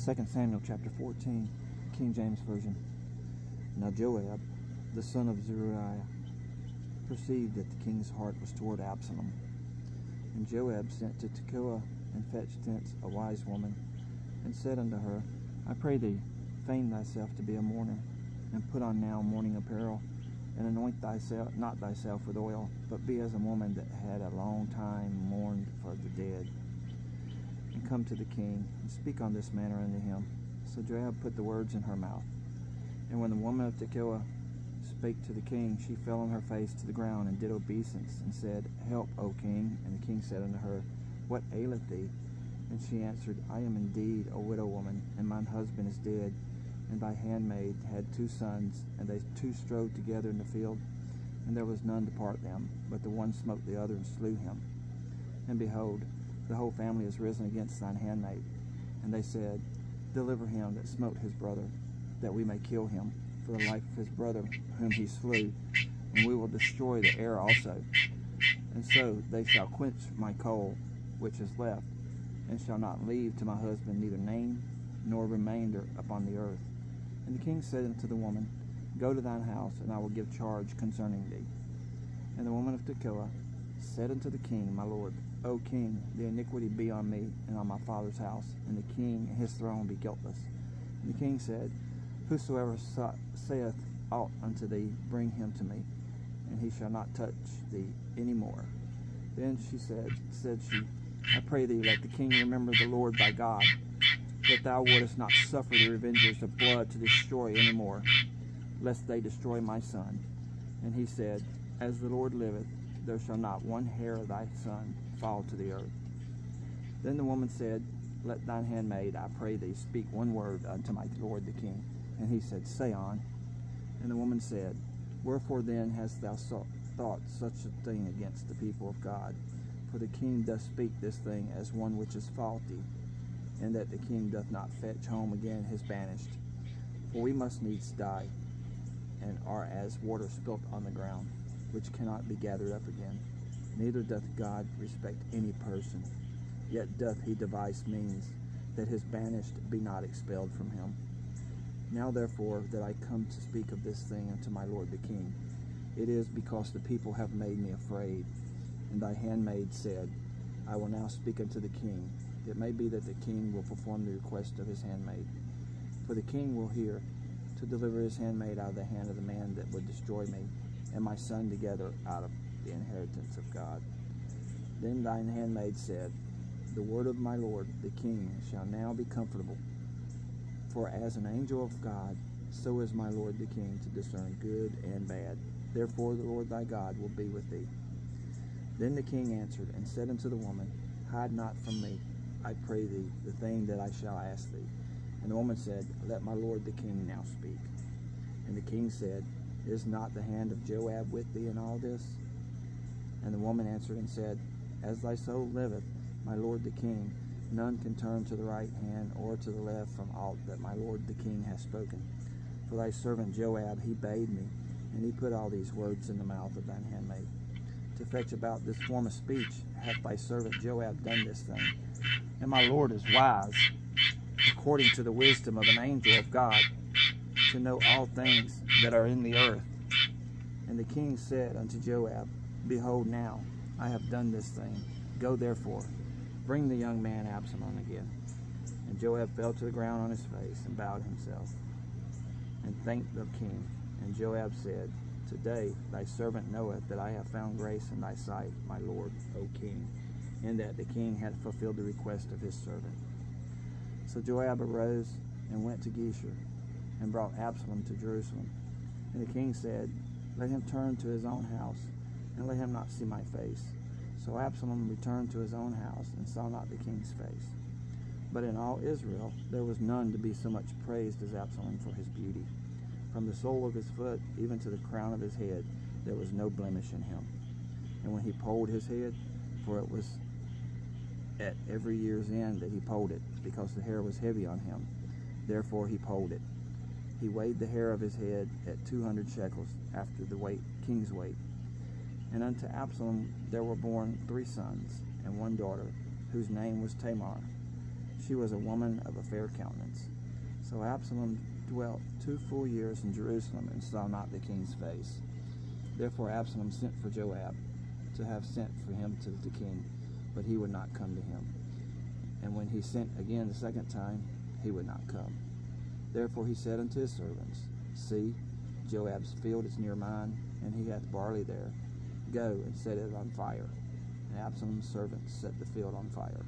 2 Samuel chapter 14, King James Version. Now Joab, the son of Zeruiah, perceived that the king's heart was toward Absalom. And Joab sent to Tekoa and fetched thence a wise woman, and said unto her, I pray thee, feign thyself to be a mourner, and put on now mourning apparel, and anoint thyself, not thyself with oil, but be as a woman that had a long time mourned for the dead. And come to the king, and speak on this manner unto him. So Joab put the words in her mouth. And when the woman of Tekoa spake to the king, she fell on her face to the ground, and did obeisance, and said, Help, O king. And the king said unto her, What aileth thee? And she answered, I am indeed a widow woman, and mine husband is dead, and thy handmaid had 2 sons, and they 2 strove together in the field, and there was none to part them, but the one smote the other and slew him. And behold, the whole family is risen against thine handmaid. And they said, Deliver him that smote his brother, that we may kill him for the life of his brother whom he slew, and we will destroy the heir also. And so they shall quench my coal which is left, and shall not leave to my husband neither name nor remainder upon the earth. And the king said unto the woman, Go to thine house, and I will give charge concerning thee. And the woman of Tekoa said unto the king, My lord, O king, the iniquity be on me and on my father's house, and the king and his throne be guiltless. And the king said, Whosoever saith aught unto thee, bring him to me, and he shall not touch thee any more. Then she said she, I pray thee, let the king remember the Lord thy God, that thou wouldest not suffer the revengers of blood to destroy any more, lest they destroy my son. And he said, As the Lord liveth, there shall not one hair of thy son fall to the earth. Then the woman said, Let thine handmaid, I pray thee, speak one word unto my lord the king. And he said, Say on. And the woman said, Wherefore then hast thou thought such a thing against the people of God? For the king doth speak this thing as one which is faulty, and that the king doth not fetch home again his banished. For we must needs die, and are as water spilt on the ground, which cannot be gathered up again. Neither doth God respect any person, yet doth he devise means, that his banished be not expelled from him. Now therefore that I come to speak of this thing unto my lord the king, it is because the people have made me afraid. And thy handmaid said, I will now speak unto the king. It may be that the king will perform the request of his handmaid. For the king will hear to deliver his handmaid out of the hand of the man that would destroy me, and my son together out of the inheritance of God. Then thine handmaid said, The word of my lord the king shall now be comfortable. For as an angel of God, so is my lord the king to discern good and bad. Therefore the Lord thy God will be with thee. Then the king answered and said unto the woman, Hide not from me, I pray thee, the thing that I shall ask thee. And the woman said, Let my lord the king now speak. And the king said, Is not the hand of Joab with thee in all this? And the woman answered and said, As thy soul liveth, my lord the king, none can turn to the right hand or to the left from aught that my lord the king hath spoken. For thy servant Joab, he bade me, and he put all these words in the mouth of thine handmaid. To fetch about this form of speech hath thy servant Joab done this thing. And my lord is wise, according to the wisdom of an angel of God, to know all things that are in the earth. And the king said unto Joab, Behold now, I have done this thing. Go therefore, bring the young man Absalom again. And Joab fell to the ground on his face, and bowed himself, and thanked the king. And Joab said, Today thy servant knoweth that I have found grace in thy sight, my lord, O king, and that the king hath fulfilled the request of his servant. So Joab arose and went to Geshur, and brought Absalom to Jerusalem. And the king said, Let him turn to his own house, and let him not see my face. So Absalom returned to his own house, and saw not the king's face. But in all Israel there was none to be so much praised as Absalom for his beauty. From the sole of his foot even to the crown of his head, there was no blemish in him. And when he polled his head, for it was at every year's end that he polled it, because the hair was heavy on him, therefore he polled it. He weighed the hair of his head at 200 shekels, after the king's weight. And unto Absalom there were born 3 sons and 1 daughter, whose name was Tamar. she was a woman of a fair countenance. So Absalom dwelt 2 full years in Jerusalem and saw not the king's face. Therefore Absalom sent for Joab to have sent for him to the king, but he would not come to him. And when he sent again the second time, he would not come. Therefore he said unto his servants, See, Joab's field is near mine, and he hath barley there. Go and set it on fire. And Absalom's servants set the field on fire.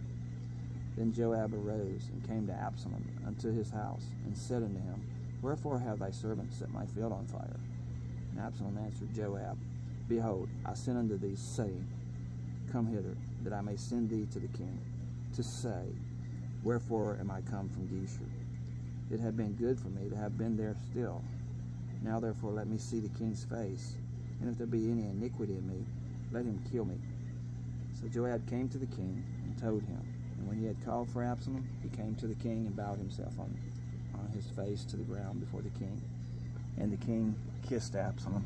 Then Joab arose and came to Absalom unto his house, and said unto him, Wherefore have thy servants set my field on fire? And Absalom answered Joab, Behold, I sent unto thee, saying, Come hither, that I may send thee to the king, to say, Wherefore am I come from Geshur? It had been good for me to have been there still. Now therefore let me see the king's face, and if there be any iniquity in me, let him kill me. So Joab came to the king and told him. And when he had called for Absalom, he came to the king and bowed himself on his face to the ground before the king. And the king kissed Absalom.